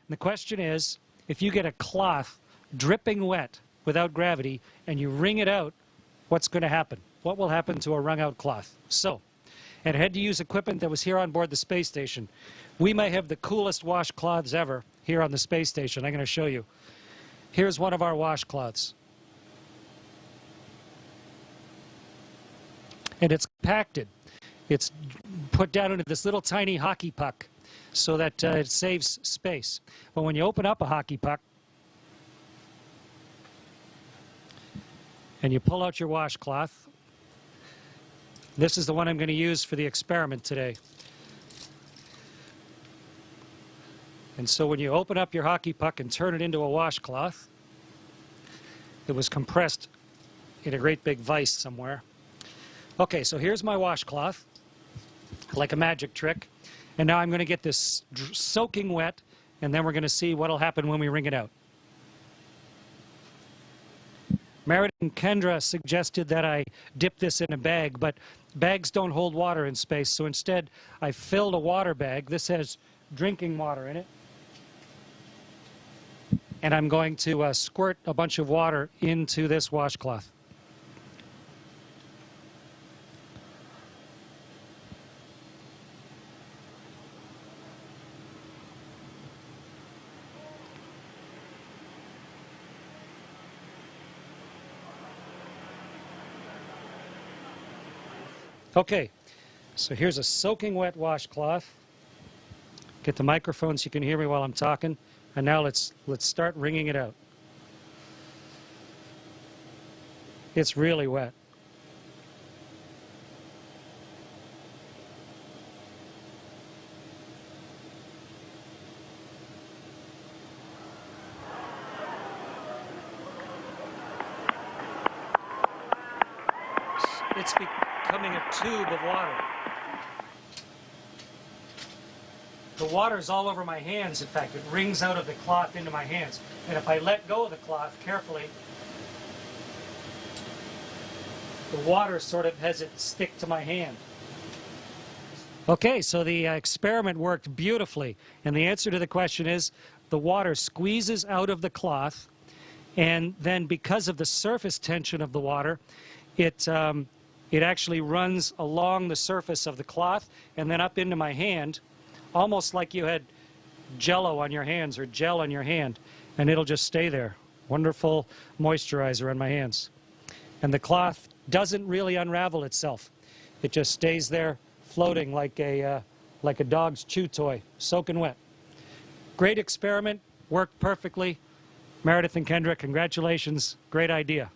the question is, if you get a cloth dripping wet without gravity and you wring it out, what's going to happen? What will happen to a wrung out cloth? So, and I had to use equipment that was here on board the space station. We may have the coolest washcloths ever here on the space station. I'm going to show you. Here's one of our washcloths. And it's compacted. It's put down into this little tiny hockey puck so that it saves space. But when you open up a hockey puck and you pull out your washcloth, this is the one I'm going to use for the experiment today. And so when you open up your hockey puck and turn it into a washcloth, it was compressed in a great big vise somewhere. Okay, so here's my washcloth, like a magic trick. And now I'm going to get this soaking wet, and then we're going to see what will happen when we wring it out. Meredith and Kendra suggested that I dip this in a bag, but bags don't hold water in space, so instead I filled a water bag. This has drinking water in it. And I'm going to squirt a bunch of water into this washcloth. Okay, so here's a soaking wet washcloth. Get the microphone so you can hear me while I'm talking. And now let's start wringing it out. It's really wet. It's becoming a tube of water. The water's all over my hands, in fact. It wrings out of the cloth into my hands. And if I let go of the cloth carefully, the water sort of has it stick to my hand. Okay, so the experiment worked beautifully. And the answer to the question is, the water squeezes out of the cloth, and then because of the surface tension of the water, it actually runs along the surface of the cloth and then up into my hand, almost like you had Jell-O on your hands or gel on your hand, and it'll just stay there. Wonderful moisturizer on my hands. And the cloth doesn't really unravel itself. It just stays there floating like a dog's chew toy, soaking wet. Great experiment, worked perfectly. Meredith and Kendra, congratulations. Great idea.